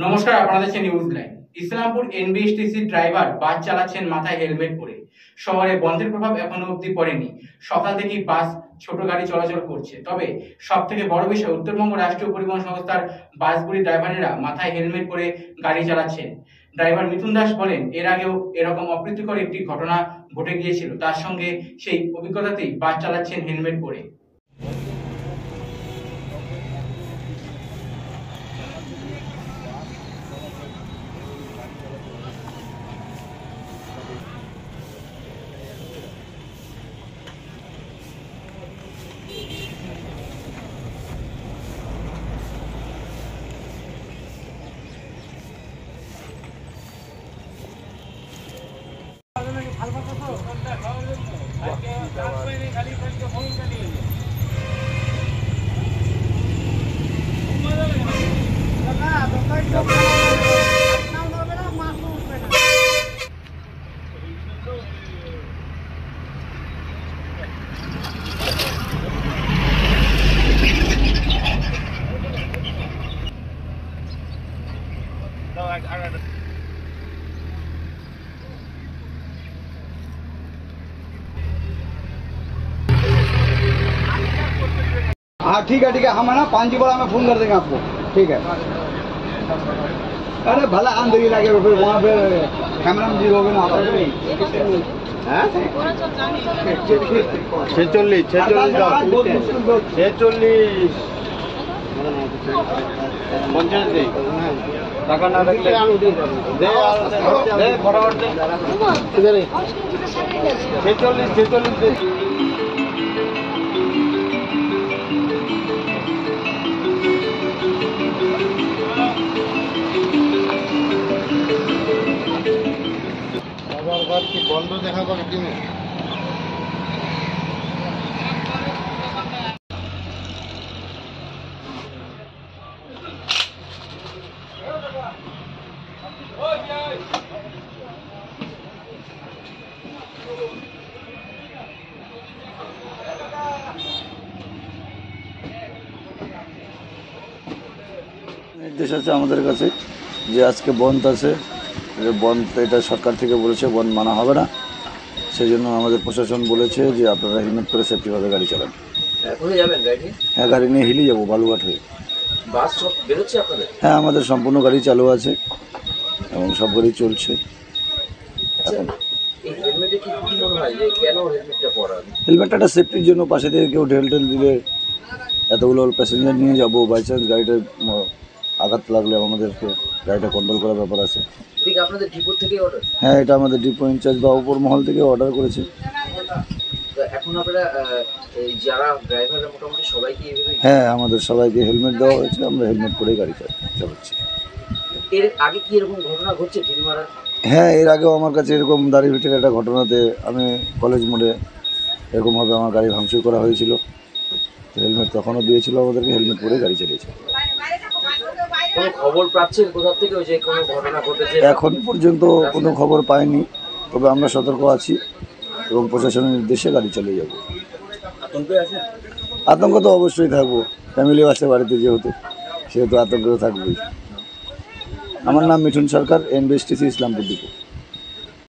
নমস্কার, আপনারা দেখছেন news line. Islampur NBSTC driver bus চালাচ্ছেন মাথায় হেলমেট পরে। শহরে বন্ধের প্রভাব এখনো অবধি পড়েনি। সকাল থেকেই বাস, ছোট গাড়ি চলাচল করছে। তবে সব থেকে বড় বিষয়, উত্তরবঙ্গ রাষ্ট্রীয় পরিবহন সংস্থার বাসগুলির ড্রাইভারেরা মাথায় হেলমেট পরে গাড়ি চালাচ্ছেন। ড্রাইভার মিথুন দাস বলেন, এর আগেও এরকম অপ্রীতিকর একটি ঘটনা ঘটে গিয়েছিল। তার সঙ্গে সেই অভিজ্ঞতাতেই বাস চালাচ্ছেন হেলমেট পরে। हाँ ठीक है हम है ना 5 जी बड़ा में फोन कर देंगे आपको। ठीक है। अरे भला अंदर लगे फिर वहाँ पे कैमरा में जीरोगे ना। 46 টাকা না রাখলে কি বন্ধ দেখাবো কিনে। নির্দেশ আছে আমাদের কাছে যে আজকে বন্ধ আছে, বন্ধ এটা সরকার থেকে বলেছে বন্ধ মানা হবে না। সেই জন্য আমাদের প্রশাসন বলেছে যে আপনারা হেলমেট করে সেফটিভাবে গাড়ি চালান। হ্যাঁ, গাড়ি নিয়ে হিলি যাবো বালুঘাট হয়ে। হ্যাঁ, আমাদের সম্পূর্ণ গাড়ি চালু আছে এবং সব গাড়ি চলছে। হেলমেটটা একটা সেফটির জন্য, পাশে থেকে কেউ ঢেল দিলে এতগুলো প্যাসেঞ্জার নিয়ে যাবো, বাই চান্স গাড়িটা আঘাত লাগলে আমাদেরকে গাড়িটা কন্ট্রোল করার ব্যাপার আছে। হ্যাঁ, এটা আমাদের ডিপো ইনচার্জ বা উপর মহল থেকে অর্ডার করেছে। হ্যাঁ, আমাদের সবাইকে হেলমেট দেওয়া হয়েছে, আমরা হেলমেট পরে গাড়ি চালাচ্ছি। হ্যাঁ, এর আগেও আমার কাছে এরকম দাঁড়িভিটের একটা ঘটনাতে আমি কলেজ মোড়ে এরকমভাবে আমার গাড়ি ভাঙচুর করা হয়েছিল। হেলমেট তখনও দিয়েছিল আমাদেরকে, হেলমেট পরে গাড়ি চালিয়েছে। এখন পর্যন্ত কোনো খবর পাইনি, তবে আমরা সতর্ক আছি এবং প্রশাসনের নির্দেশে গাড়ি চালিয়ে যাব। আতঙ্ক তো অবশ্যই থাকবো, ফ্যামিলি আছে বাড়িতে সেহেতু আতঙ্ক থাকবেই। আমার নাম মিঠুন সরকার, এনবিএসটিসি ইসলামপুর ডিপো।